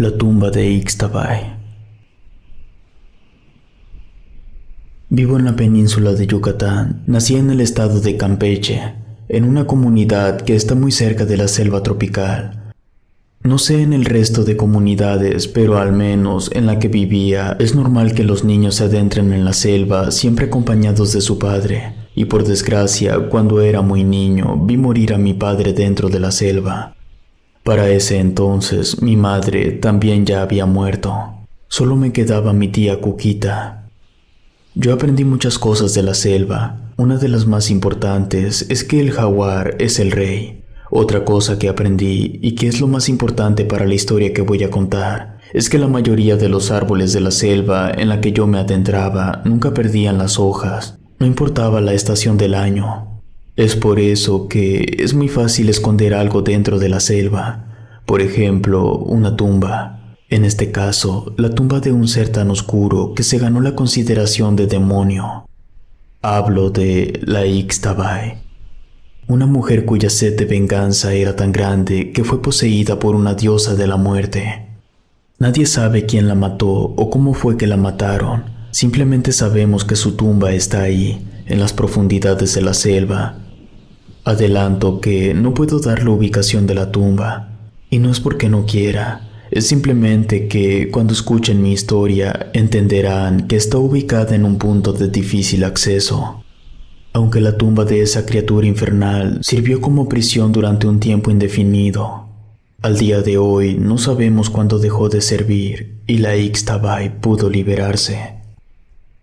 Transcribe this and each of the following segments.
La tumba de Ixtabay. Vivo en la península de Yucatán. Nací en el estado de Campeche, en una comunidad que está muy cerca de la selva tropical. No sé en el resto de comunidades, pero al menos en la que vivía es normal que los niños se adentren en la selva siempre acompañados de su padre. Y por desgracia, cuando era muy niño, vi morir a mi padre dentro de la selva. Para ese entonces, mi madre también ya había muerto. Solo me quedaba mi tía Cuquita. Yo aprendí muchas cosas de la selva. Una de las más importantes es que el jaguar es el rey. Otra cosa que aprendí, y que es lo más importante para la historia que voy a contar, es que la mayoría de los árboles de la selva en la que yo me adentraba nunca perdían las hojas, no importaba la estación del año. Es por eso que es muy fácil esconder algo dentro de la selva. Por ejemplo, una tumba. En este caso, la tumba de un ser tan oscuro que se ganó la consideración de demonio. Hablo de la Ixtabay, una mujer cuya sed de venganza era tan grande que fue poseída por una diosa de la muerte. Nadie sabe quién la mató o cómo fue que la mataron. Simplemente sabemos que su tumba está ahí, en las profundidades de la selva. Adelanto que no puedo dar la ubicación de la tumba, y no es porque no quiera, es simplemente que cuando escuchen mi historia entenderán que está ubicada en un punto de difícil acceso. Aunque la tumba de esa criatura infernal sirvió como prisión durante un tiempo indefinido, al día de hoy no sabemos cuándo dejó de servir y la Ixtabay pudo liberarse.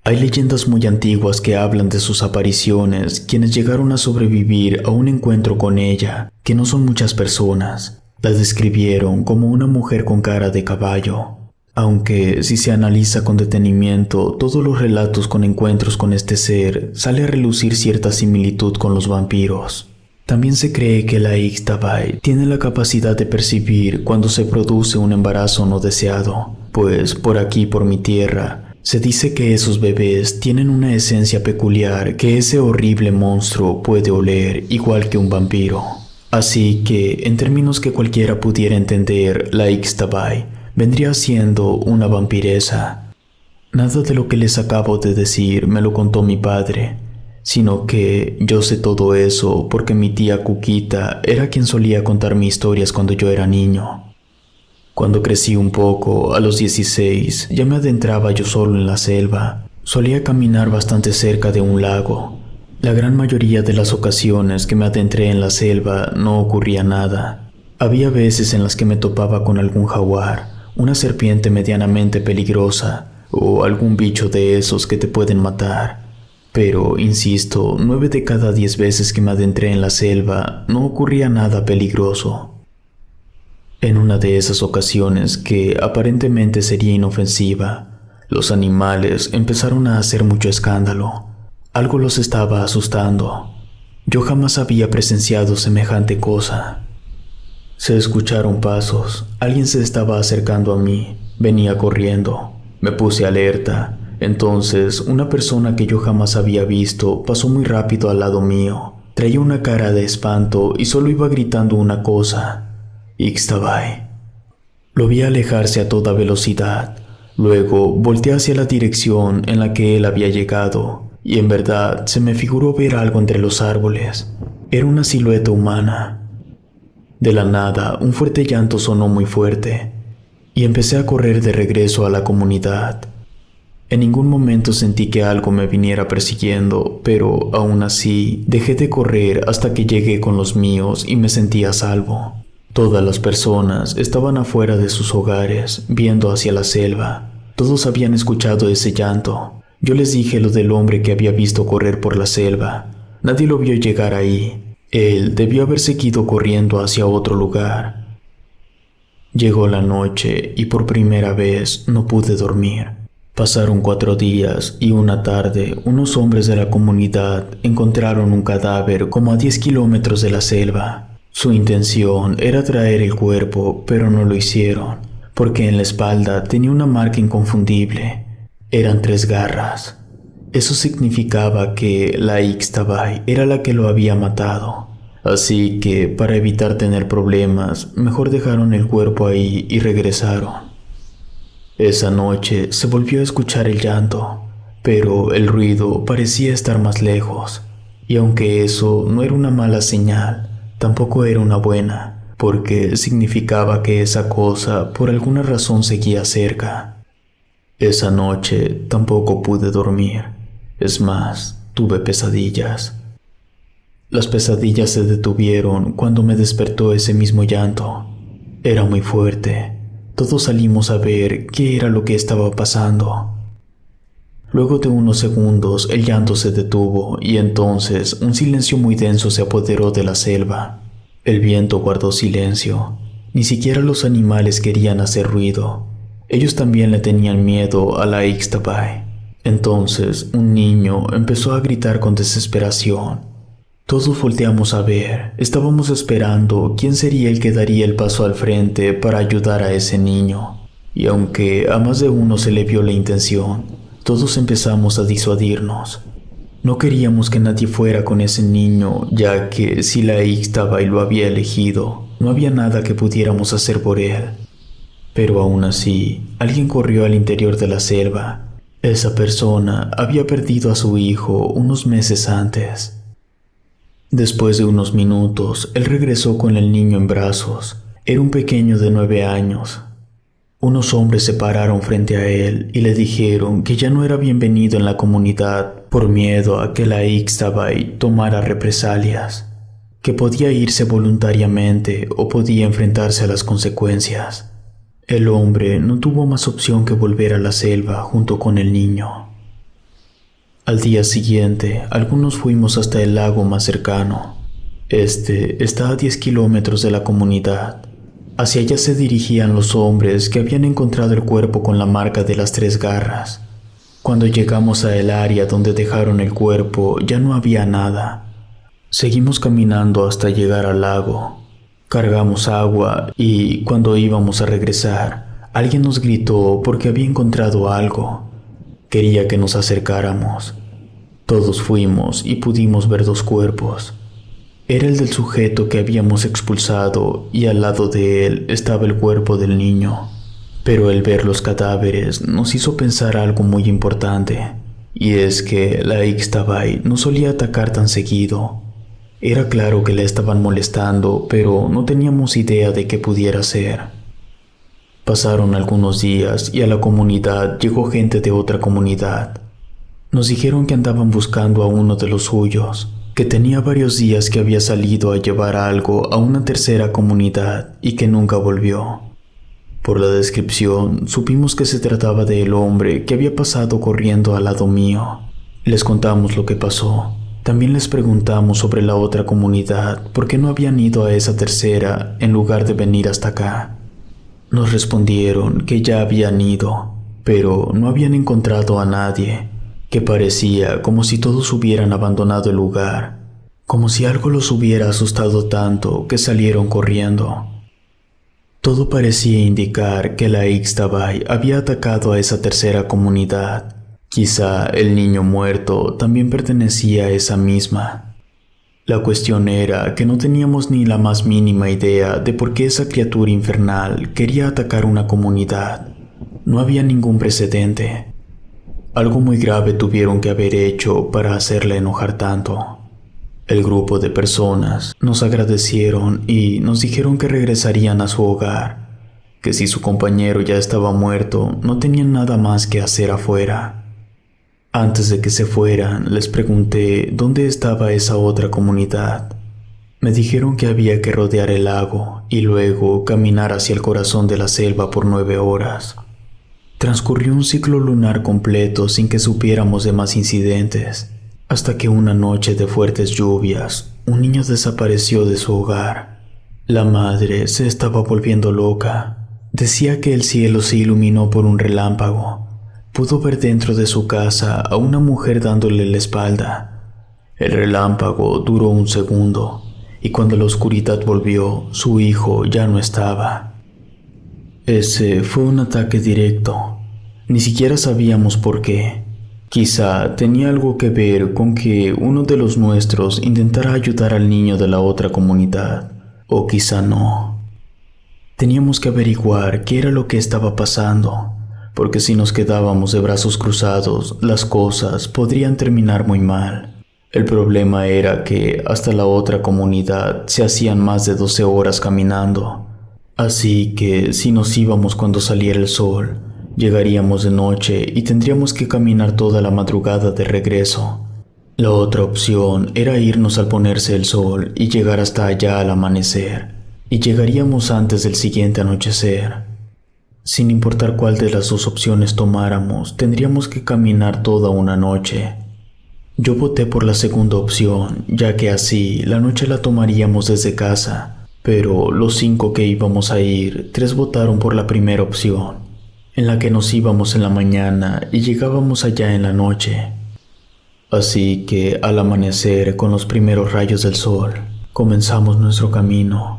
Hay leyendas muy antiguas que hablan de sus apariciones, quienes llegaron a sobrevivir a un encuentro con ella, que no son muchas personas. La describieron como una mujer con cara de caballo. Aunque, si se analiza con detenimiento todos los relatos con encuentros con este ser, sale a relucir cierta similitud con los vampiros. También se cree que la Ixtabay tiene la capacidad de percibir cuando se produce un embarazo no deseado, pues por aquí, por mi tierra, se dice que esos bebés tienen una esencia peculiar que ese horrible monstruo puede oler igual que un vampiro. Así que, en términos que cualquiera pudiera entender, la Ixtabay vendría siendo una vampiresa. Nada de lo que les acabo de decir me lo contó mi padre, sino que yo sé todo eso porque mi tía Cuquita era quien solía contarme historias cuando yo era niño. Cuando crecí un poco, a los 16, ya me adentraba yo solo en la selva. Solía caminar bastante cerca de un lago. La gran mayoría de las ocasiones que me adentré en la selva no ocurría nada. Había veces en las que me topaba con algún jaguar, una serpiente medianamente peligrosa o algún bicho de esos que te pueden matar. Pero, insisto, 9 de cada 10 veces que me adentré en la selva no ocurría nada peligroso. En una de esas ocasiones que aparentemente sería inofensiva, los animales empezaron a hacer mucho escándalo. Algo los estaba asustando. Yo jamás había presenciado semejante cosa. Se escucharon pasos. Alguien se estaba acercando a mí. Venía corriendo. Me puse alerta. Entonces, una persona que yo jamás había visto pasó muy rápido al lado mío. Traía una cara de espanto y solo iba gritando una cosa: Ixtabay. Lo vi alejarse a toda velocidad. Luego volteé hacia la dirección en la que él había llegado, y en verdad se me figuró ver algo entre los árboles. Era una silueta humana. De la nada, un fuerte llanto sonó muy fuerte, y empecé a correr de regreso a la comunidad. En ningún momento sentí que algo me viniera persiguiendo, pero aún así dejé de correr hasta que llegué con los míos y me sentí a salvo. Todas las personas estaban afuera de sus hogares, viendo hacia la selva. Todos habían escuchado ese llanto. Yo les dije lo del hombre que había visto correr por la selva. Nadie lo vio llegar ahí. Él debió haber seguido corriendo hacia otro lugar. Llegó la noche y por primera vez no pude dormir. Pasaron 4 días y una tarde unos hombres de la comunidad encontraron un cadáver como a 10 kilómetros de la selva. Su intención era traer el cuerpo, pero no lo hicieron, porque en la espalda tenía una marca inconfundible. Eran 3 garras. Eso significaba que la Ixtabay era la que lo había matado. Así que, para evitar tener problemas, mejor dejaron el cuerpo ahí y regresaron. Esa noche se volvió a escuchar el llanto, pero el ruido parecía estar más lejos, y aunque eso no era una mala señal, tampoco era una buena, porque significaba que esa cosa por alguna razón seguía cerca. Esa noche tampoco pude dormir, es más, tuve pesadillas. Las pesadillas se detuvieron cuando me despertó ese mismo llanto. Era muy fuerte. Todos salimos a ver qué era lo que estaba pasando. Luego de unos segundos el llanto se detuvo y entonces un silencio muy denso se apoderó de la selva. El viento guardó silencio. Ni siquiera los animales querían hacer ruido. Ellos también le tenían miedo a la Ixtabay. Entonces un niño empezó a gritar con desesperación. Todos volteamos a ver. Estábamos esperando quién sería el que daría el paso al frente para ayudar a ese niño. Y aunque a más de uno se le vio la intención, todos empezamos a disuadirnos. No queríamos que nadie fuera con ese niño, ya que si la Ixtabay lo había elegido, no había nada que pudiéramos hacer por él. Pero aún así, alguien corrió al interior de la selva. Esa persona había perdido a su hijo unos meses antes. Después de unos minutos, él regresó con el niño en brazos. Era un pequeño de 9 años. Unos hombres se pararon frente a él y le dijeron que ya no era bienvenido en la comunidad por miedo a que la Ixtabay tomara represalias, que podía irse voluntariamente o podía enfrentarse a las consecuencias. El hombre no tuvo más opción que volver a la selva junto con el niño. Al día siguiente, algunos fuimos hasta el lago más cercano. Este está a 10 kilómetros de la comunidad. Hacia allá se dirigían los hombres que habían encontrado el cuerpo con la marca de las 3 garras. Cuando llegamos a el área donde dejaron el cuerpo, ya no había nada. Seguimos caminando hasta llegar al lago. Cargamos agua y, cuando íbamos a regresar, alguien nos gritó porque había encontrado algo. Quería que nos acercáramos. Todos fuimos y pudimos ver 2 cuerpos. Era el del sujeto que habíamos expulsado y al lado de él estaba el cuerpo del niño. Pero el ver los cadáveres nos hizo pensar algo muy importante, y es que la Ixtabay no solía atacar tan seguido. Era claro que la estaban molestando, pero no teníamos idea de qué pudiera ser. Pasaron algunos días y a la comunidad llegó gente de otra comunidad. Nos dijeron que andaban buscando a uno de los suyos, que tenía varios días que había salido a llevar algo a una tercera comunidad y que nunca volvió. Por la descripción, supimos que se trataba del hombre que había pasado corriendo al lado mío. Les contamos lo que pasó. También les preguntamos sobre la otra comunidad, por qué no habían ido a esa tercera en lugar de venir hasta acá. Nos respondieron que ya habían ido, pero no habían encontrado a nadie, que parecía como si todos hubieran abandonado el lugar, como si algo los hubiera asustado tanto que salieron corriendo. Todo parecía indicar que la Ixtabay había atacado a esa tercera comunidad. Quizá el niño muerto también pertenecía a esa misma. La cuestión era que no teníamos ni la más mínima idea de por qué esa criatura infernal quería atacar una comunidad. No había ningún precedente. Algo muy grave tuvieron que haber hecho para hacerla enojar tanto. El grupo de personas nos agradecieron y nos dijeron que regresarían a su hogar, que si su compañero ya estaba muerto, no tenían nada más que hacer afuera. Antes de que se fueran, les pregunté dónde estaba esa otra comunidad. Me dijeron que había que rodear el lago y luego caminar hacia el corazón de la selva por 9 horas. Transcurrió un ciclo lunar completo sin que supiéramos de más incidentes, hasta que una noche de fuertes lluvias, un niño desapareció de su hogar. La madre se estaba volviendo loca. Decía que el cielo se iluminó por un relámpago. Pudo ver dentro de su casa a una mujer dándole la espalda. El relámpago duró un segundo, y cuando la oscuridad volvió, su hijo ya no estaba. Ese fue un ataque directo. Ni siquiera sabíamos por qué. Quizá tenía algo que ver con que uno de los nuestros intentara ayudar al niño de la otra comunidad, o quizá no. Teníamos que averiguar qué era lo que estaba pasando, porque si nos quedábamos de brazos cruzados, las cosas podrían terminar muy mal. El problema era que hasta la otra comunidad se hacían más de 12 horas caminando. Así que si nos íbamos cuando saliera el sol, llegaríamos de noche y tendríamos que caminar toda la madrugada de regreso. La otra opción era irnos al ponerse el sol y llegar hasta allá al amanecer, y llegaríamos antes del siguiente anochecer. Sin importar cuál de las dos opciones tomáramos, tendríamos que caminar toda una noche. Yo voté por la segunda opción, ya que así la noche la tomaríamos desde casa, pero los 5 que íbamos a ir, 3 votaron por la primera opción, en la que nos íbamos en la mañana y llegábamos allá en la noche. Así que al amanecer, con los primeros rayos del sol, comenzamos nuestro camino.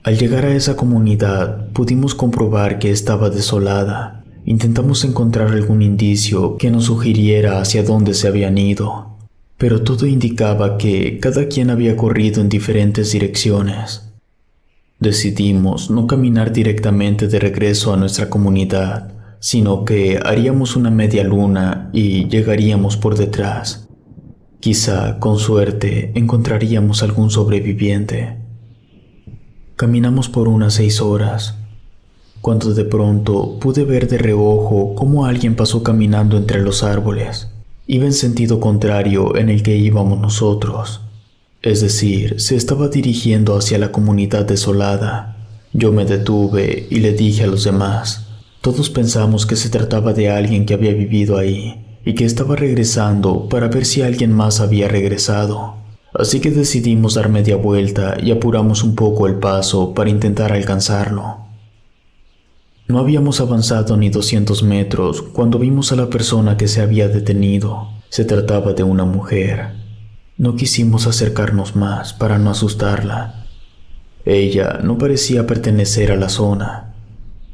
Al llegar a esa comunidad, pudimos comprobar que estaba desolada. Intentamos encontrar algún indicio que nos sugiriera hacia dónde se habían ido, pero todo indicaba que cada quien había corrido en diferentes direcciones. Decidimos no caminar directamente de regreso a nuestra comunidad, sino que haríamos una media luna y llegaríamos por detrás. Quizá, con suerte, encontraríamos algún sobreviviente. Caminamos por unas 6 horas, cuando de pronto pude ver de reojo cómo alguien pasó caminando entre los árboles. Iba en sentido contrario en el que íbamos nosotros. Es decir, se estaba dirigiendo hacia la comunidad desolada. Yo me detuve y le dije a los demás. Todos pensamos que se trataba de alguien que había vivido ahí y que estaba regresando para ver si alguien más había regresado. Así que decidimos dar media vuelta y apuramos un poco el paso para intentar alcanzarlo. No habíamos avanzado ni 200 metros cuando vimos a la persona que se había detenido. Se trataba de una mujer. No quisimos acercarnos más para no asustarla. Ella no parecía pertenecer a la zona.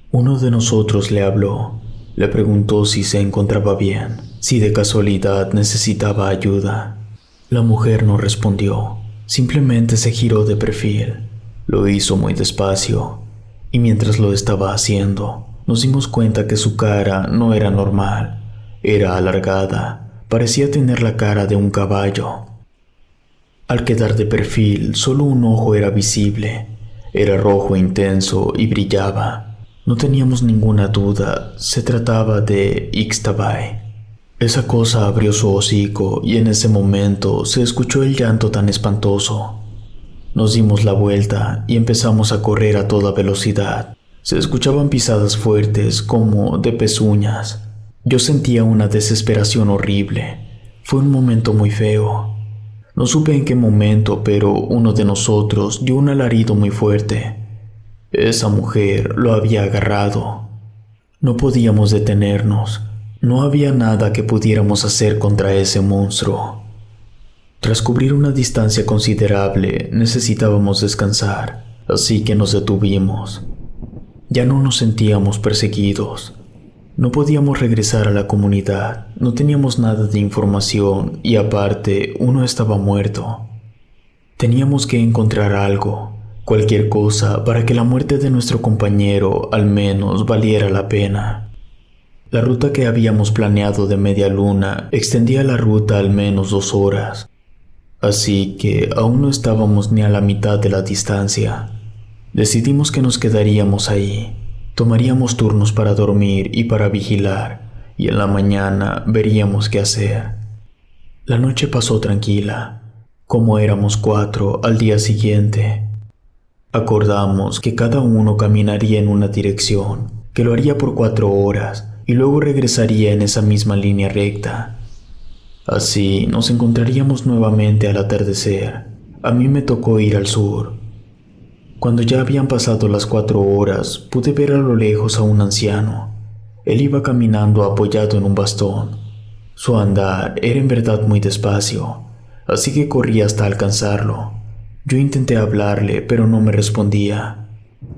Uno de nosotros le habló. Le preguntó si se encontraba bien, si de casualidad necesitaba ayuda. La mujer no respondió, simplemente se giró de perfil. Lo hizo muy despacio, y mientras lo estaba haciendo, nos dimos cuenta que su cara no era normal, era alargada, parecía tener la cara de un caballo. Al quedar de perfil, solo un ojo era visible, era rojo intenso y brillaba. No teníamos ninguna duda, se trataba de Ixtabay. Esa cosa abrió su hocico y en ese momento se escuchó el llanto tan espantoso. Nos dimos la vuelta y empezamos a correr a toda velocidad. Se escuchaban pisadas fuertes como de pezuñas. Yo sentía una desesperación horrible. Fue un momento muy feo. No supe en qué momento, pero uno de nosotros dio un alarido muy fuerte. Esa mujer lo había agarrado. No podíamos detenernos. No había nada que pudiéramos hacer contra ese monstruo. Tras cubrir una distancia considerable, necesitábamos descansar, así que nos detuvimos. Ya no nos sentíamos perseguidos. No podíamos regresar a la comunidad, no teníamos nada de información y aparte uno estaba muerto. Teníamos que encontrar algo, cualquier cosa para que la muerte de nuestro compañero al menos valiera la pena. La ruta que habíamos planeado de media luna extendía la ruta al menos 2 horas, así que aún no estábamos ni a la mitad de la distancia. Decidimos que nos quedaríamos ahí, tomaríamos turnos para dormir y para vigilar, y en la mañana veríamos qué hacer. La noche pasó tranquila. Como éramos 4 al día siguiente, acordamos que cada uno caminaría en una dirección, que lo haría por 4 horas y luego regresaría en esa misma línea recta. Así nos encontraríamos nuevamente al atardecer. A mí me tocó ir al sur. Cuando ya habían pasado las 4 horas, pude ver a lo lejos a un anciano. Él iba caminando apoyado en un bastón. Su andar era en verdad muy despacio, así que corrí hasta alcanzarlo. Yo intenté hablarle, pero no me respondía.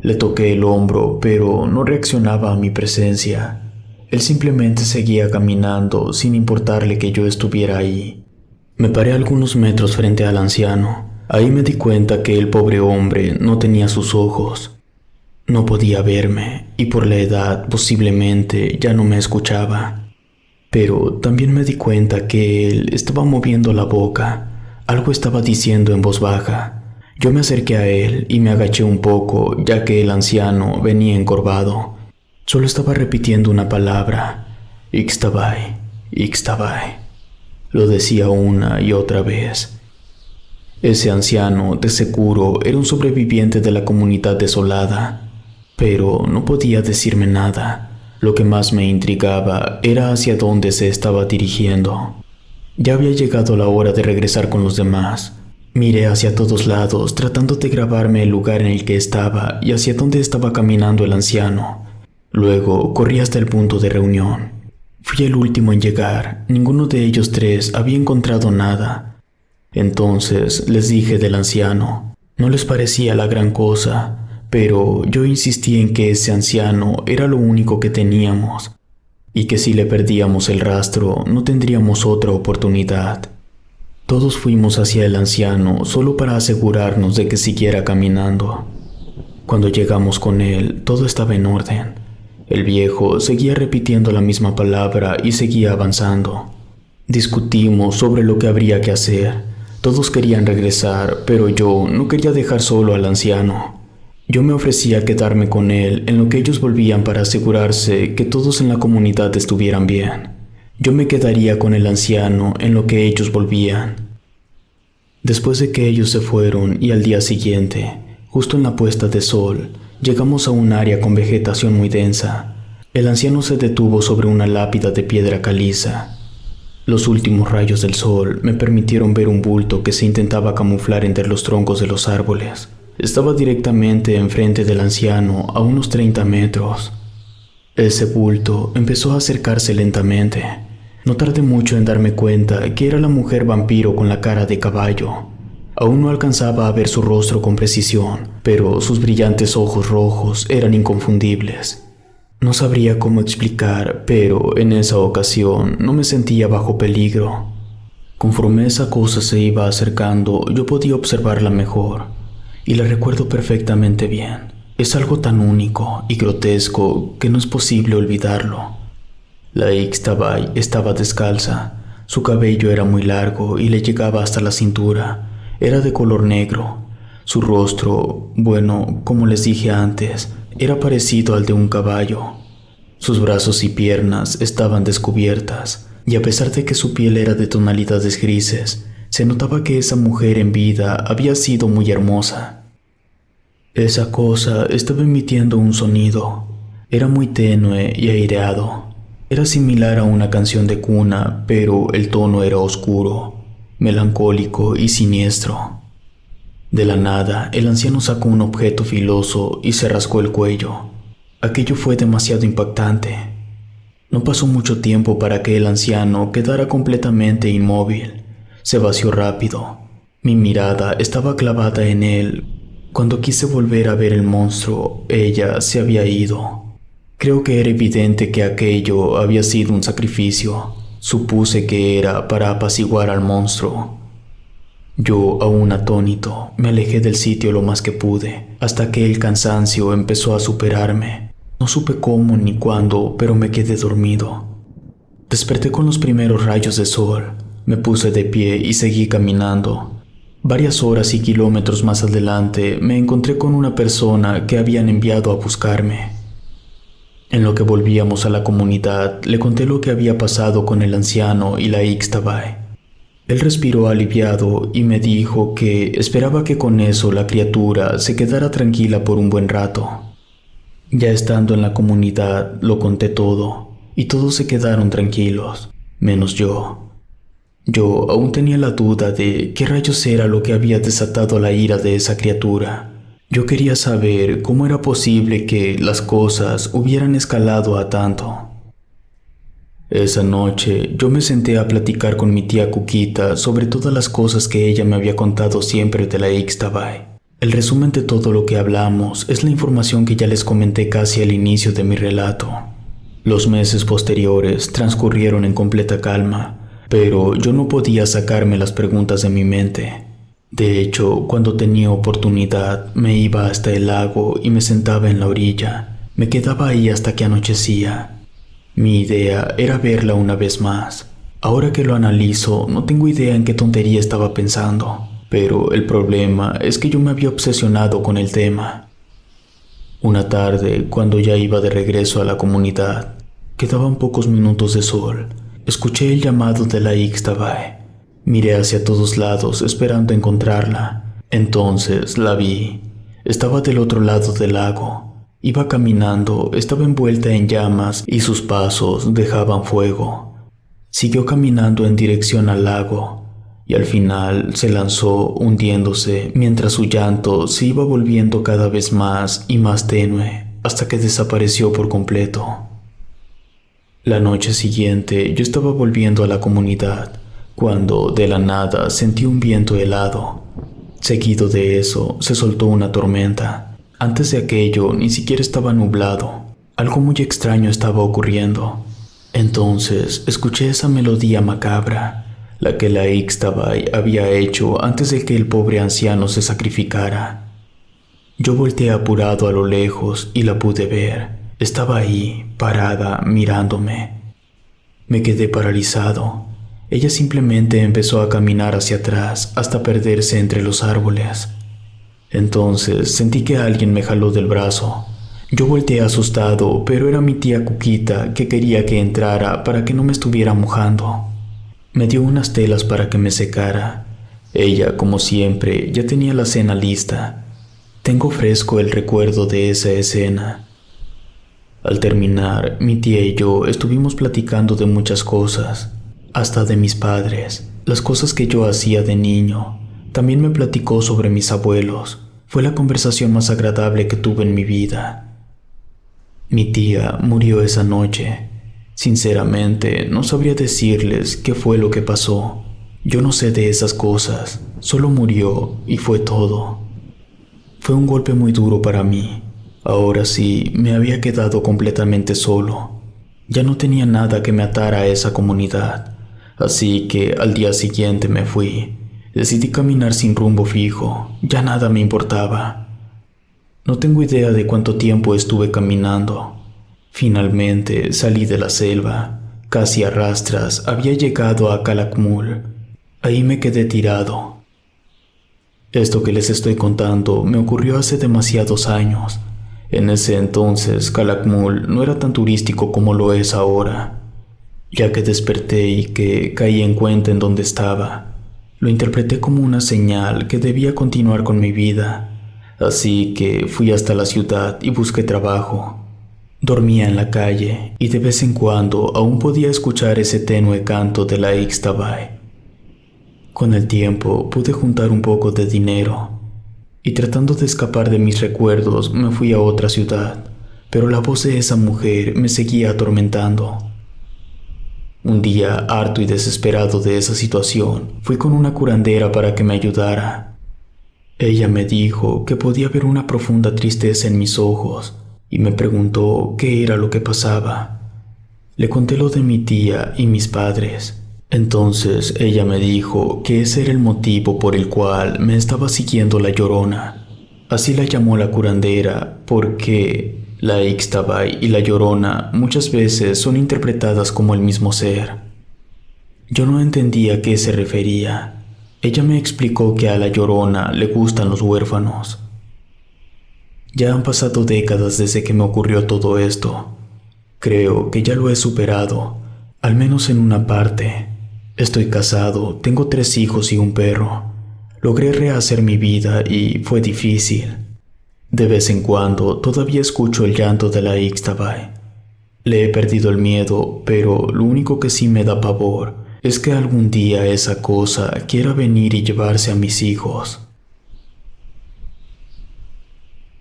Le toqué el hombro, pero no reaccionaba a mi presencia. Él simplemente seguía caminando sin importarle que yo estuviera ahí. Me paré algunos metros frente al anciano. Ahí me di cuenta que el pobre hombre no tenía sus ojos. No podía verme y por la edad posiblemente ya no me escuchaba. Pero también me di cuenta que él estaba moviendo la boca. Algo estaba diciendo en voz baja. Yo me acerqué a él y me agaché un poco, ya que el anciano venía encorvado. Solo estaba repitiendo una palabra: Ixtabay, Ixtabay. Lo decía una y otra vez. Ese anciano, de seguro, era un sobreviviente de la comunidad desolada, pero no podía decirme nada. Lo que más me intrigaba era hacia dónde se estaba dirigiendo. Ya había llegado la hora de regresar con los demás. Miré hacia todos lados, tratando de grabarme el lugar en el que estaba y hacia dónde estaba caminando el anciano. Luego corrí hasta el punto de reunión. Fui el último en llegar. Ninguno de ellos tres había encontrado nada. Entonces les dije del anciano. No les parecía la gran cosa, pero yo insistí en que ese anciano era lo único que teníamos, y que si le perdíamos el rastro no tendríamos otra oportunidad. Todos fuimos hacia el anciano solo para asegurarnos de que siguiera caminando. Cuando llegamos con él, todo estaba en orden. El viejo seguía repitiendo la misma palabra y seguía avanzando. Discutimos sobre lo que habría que hacer. Todos querían regresar, pero yo no quería dejar solo al anciano. Yo me ofrecía a quedarme con él en lo que ellos volvían para asegurarse que todos en la comunidad estuvieran bien. Yo me quedaría con el anciano en lo que ellos volvían. Después de que ellos se fueron y al día siguiente, justo en la puesta de sol, llegamos a un área con vegetación muy densa. El anciano se detuvo sobre una lápida de piedra caliza. Los últimos rayos del sol me permitieron ver un bulto que se intentaba camuflar entre los troncos de los árboles. Estaba directamente enfrente del anciano a unos 30 metros. Ese bulto empezó a acercarse lentamente. No tardé mucho en darme cuenta que era la mujer vampiro con la cara de caballo. Aún no alcanzaba a ver su rostro con precisión, pero sus brillantes ojos rojos eran inconfundibles. No sabría cómo explicar, pero en esa ocasión no me sentía bajo peligro. Conforme esa cosa se iba acercando, yo podía observarla mejor. Y la recuerdo perfectamente bien. Es algo tan único y grotesco que no es posible olvidarlo. La Ixtabay estaba descalza. Su cabello era muy largo y le llegaba hasta la cintura. Era de color negro. Su rostro, bueno, como les dije antes, era parecido al de un caballo. Sus brazos y piernas estaban descubiertas, y a pesar de que su piel era de tonalidades grises, se notaba que esa mujer en vida había sido muy hermosa. Esa cosa estaba emitiendo un sonido. Era muy tenue y aireado. Era similar a una canción de cuna, pero el tono era oscuro, melancólico y siniestro. De la nada, el anciano sacó un objeto filoso y se rascó el cuello. Aquello fue demasiado impactante. No pasó mucho tiempo para que el anciano quedara completamente inmóvil. Se vació rápido. Mi mirada estaba clavada en él. Cuando quise volver a ver el monstruo, ella se había ido. Creo que era evidente que aquello había sido un sacrificio. Supuse que era para apaciguar al monstruo. Yo, aún atónito, me alejé del sitio lo más que pude, hasta que el cansancio empezó a superarme. No supe cómo ni cuándo, pero me quedé dormido. Desperté con los primeros rayos de sol. Me puse de pie y seguí caminando. Varias horas y kilómetros más adelante me encontré con una persona que habían enviado a buscarme. En lo que volvíamos a la comunidad, le conté lo que había pasado con el anciano y la Ixtabay. Él respiró aliviado y me dijo que esperaba que con eso la criatura se quedara tranquila por un buen rato. Ya estando en la comunidad, lo conté todo, y todos se quedaron tranquilos, menos yo. Yo aún tenía la duda de qué rayos era lo que había desatado la ira de esa criatura. Yo quería saber cómo era posible que las cosas hubieran escalado a tanto. Esa noche yo me senté a platicar con mi tía Cuquita sobre todas las cosas que ella me había contado siempre de la Ixtabay. El resumen de todo lo que hablamos es la información que ya les comenté casi al inicio de mi relato. Los meses posteriores transcurrieron en completa calma, pero yo no podía sacarme las preguntas de mi mente. De hecho, cuando tenía oportunidad, me iba hasta el lago y me sentaba en la orilla. Me quedaba ahí hasta que anochecía. Mi idea era verla una vez más. Ahora que lo analizo, no tengo idea en qué tontería estaba pensando, pero el problema es que yo me había obsesionado con el tema. Una tarde, cuando ya iba de regreso a la comunidad, quedaban pocos minutos de sol, escuché el llamado de la Ixtabay. Miré hacia todos lados esperando encontrarla. Entonces la vi. Estaba del otro lado del lago. Iba caminando, estaba envuelta en llamas y sus pasos dejaban fuego. Siguió caminando en dirección al lago y al final se lanzó hundiéndose mientras su llanto se iba volviendo cada vez más y más tenue hasta que desapareció por completo. La noche siguiente yo estaba volviendo a la comunidad cuando de la nada sentí un viento helado. Seguido de eso se soltó una tormenta. Antes de aquello ni siquiera estaba nublado. Algo muy extraño estaba ocurriendo. Entonces escuché esa melodía macabra, la que la Ixtabay había hecho antes de que el pobre anciano se sacrificara. Yo volteé apurado a lo lejos y la pude ver. Estaba ahí, parada, mirándome. Me quedé paralizado. Ella simplemente empezó a caminar hacia atrás hasta perderse entre los árboles. Entonces sentí que alguien me jaló del brazo. Yo volteé asustado, pero era mi tía Cuquita que quería que entrara para que no me estuviera mojando. Me dio unas telas para que me secara. Ella, como siempre, ya tenía la cena lista. Tengo fresco el recuerdo de esa escena. Al terminar, mi tía y yo estuvimos platicando de muchas cosas, hasta de mis padres, las cosas que yo hacía de niño. También me platicó sobre mis abuelos. Fue la conversación más agradable que tuve en mi vida. Mi tía murió esa noche. Sinceramente, no sabría decirles qué fue lo que pasó. Yo no sé de esas cosas, solo murió y fue todo. Fue un golpe muy duro para mí. Ahora sí, me había quedado completamente solo. Ya no tenía nada que me atara a esa comunidad, así que al día siguiente me fui. Decidí caminar sin rumbo fijo, ya nada me importaba. No tengo idea de cuánto tiempo estuve caminando. Finalmente salí de la selva. Casi a rastras había llegado a Calakmul. Ahí me quedé tirado. Esto que les estoy contando me ocurrió hace demasiados años. En ese entonces Calakmul no era tan turístico como lo es ahora. Ya que desperté y que caí en cuenta en dónde estaba, lo interpreté como una señal que debía continuar con mi vida. Así que fui hasta la ciudad y busqué trabajo. Dormía en la calle y de vez en cuando aún podía escuchar ese tenue canto de la Ixtabay. Con el tiempo pude juntar un poco de dinero y tratando de escapar de mis recuerdos me fui a otra ciudad, pero la voz de esa mujer me seguía atormentando. Un día, harto y desesperado de esa situación, fui con una curandera para que me ayudara. Ella me dijo que podía ver una profunda tristeza en mis ojos y me preguntó qué era lo que pasaba. Le conté lo de mi tía y mis padres. Entonces ella me dijo que ese era el motivo por el cual me estaba siguiendo la Llorona. Así la llamó la curandera porque la Ixtabay y la Llorona muchas veces son interpretadas como el mismo ser. Yo no entendía a qué se refería. Ella me explicó que a la Llorona le gustan los huérfanos. Ya han pasado décadas desde que me ocurrió todo esto. Creo que ya lo he superado, al menos en una parte. Estoy casado, tengo 3 hijos y un perro. Logré rehacer mi vida y fue difícil. De vez en cuando todavía escucho el llanto de la Ixtabay. Le he perdido el miedo, pero lo único que sí me da pavor es que algún día esa cosa quiera venir y llevarse a mis hijos.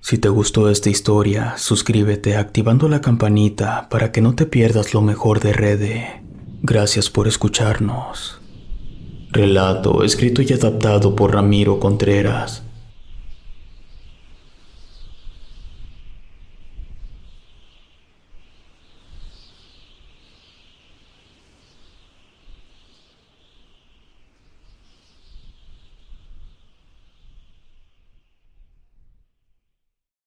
Si te gustó esta historia, suscríbete activando la campanita para que no te pierdas lo mejor de Rede. Gracias por escucharnos. Relato escrito y adaptado por Ramiro Contreras.